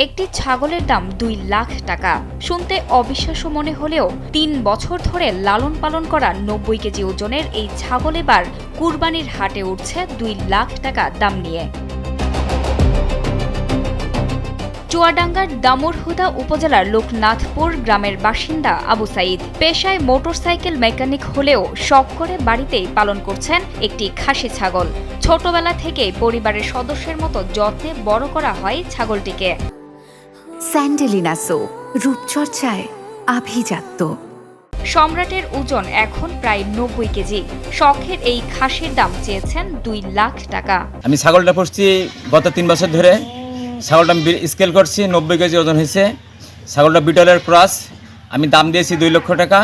একটি ছাগলের দাম 2 লাখ টাকা। শুনতে অবিশ্বাস্য মনে হলেও 3 বছর ধরে লালন পালন করা 90 কেজি ওজনের এই ছাগল এবার কুরবানির হাটে উঠছে 2 লাখ টাকা দাম নিয়ে। চুয়াডাঙ্গার দামুড়হুদা উপজেলার লোকনাথপুর গ্রামের বাসিন্দা আবু সাইদ পেশায় মোটরসাইকেল মেকানিক হলেও শখ করে বাড়িতেই পালন করছেন একটি খাসি ছাগল। ছোটবেলা থেকেই পরিবারের সদস্যের মতো যত্নে বড় করা হয় ছাগলটিকে। স্যান্ডেলিনা সো, রূপচর্চায় আভিজাত্য। সম্রাটের ওজন এখন প্রায় 90 কেজি। শখের এই খাসির দাম চেয়েছেন 2 লাখ টাকা। আমি ছাগলটা পুষছি গত 3 বছর ধরে। ছাগলটা আমি স্কেল করছি, 90 কেজি ওজন হয়েছে। ছাগলটা বিটলের ক্রস। আমি দাম দিয়েছি 2 লক্ষ টাকা।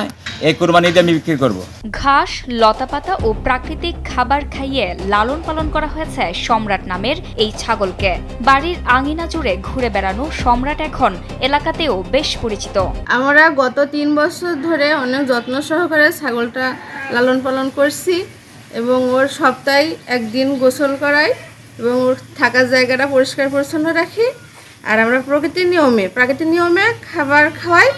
এই কুরবানিতে আমি বিক্রি করব। ঘাস, লতাপাতা ও প্রাকৃতিক খাবার খাইয়ে লালন পালন করা হয়েছে সম্রাট নামের এই ছাগলকে। বাড়ির আঙিনা জুড়ে ঘুরে বেড়ানো সম্রাট এখন এলাকাতেও বেশ পরিচিত। আমরা গত 3 বছর ধরে অনেক যত্ন সহকারে ছাগলটা লালন পালন করছি এবং ওর সপ্তাহে একদিন গোসল করাই এবং ওর থাকার জায়গাটা পরিষ্কার পরিচ্ছন্ন রাখি। আর আমরা প্রাকৃতিক নিয়মে খাবার খাওয়াই।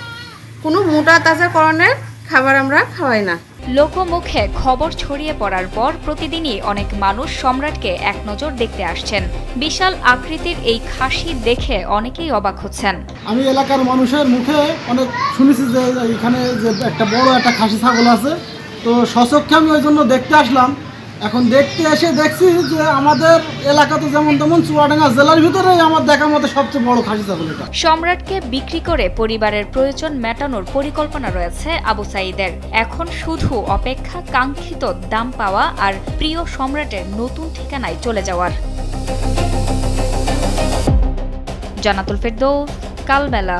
কোনো মোটা তাজাকরণের খাবার আমরা খাওয়াই না। লোকমুখে খবর ছড়িয়ে পড়ার পর প্রতিদিনই অনেক মানুষ সম্রাটকে এক নজর দেখতে আসছেন। বিশাল আকৃতির এই খাসি দেখে অনেকেই অবাক হচ্ছেন। আমি এলাকার মানুষের মুখে অনেক শুনেছি যে এখানে যে একটা বড় একটা খাসি ছাগল আছে, তো সচক্ষে আমি ওই জন্য দেখতে আসলাম। এখন দেখতে এসে দেখছি যে আমাদের এলাকাতে যেমন তেমন চুয়াডাঙ্গা জেলার ভিতরেই আমার দেখার মতো সবচেয়ে বড় খাসি ছাগল এটা। সম্রাটকে বিক্রি করে পরিবারের প্রয়োজন মেটানোর পরিকল্পনা রয়েছে আবু সাইদের। এখন শুধু অপেক্ষা কাঙ্ক্ষিত দাম পাওয়া আর প্রিয় সম্রাটের নতুন ঠিকানায় চলে যাওয়ার। জান্নাতুল ফেরদৌস, কালবেলা।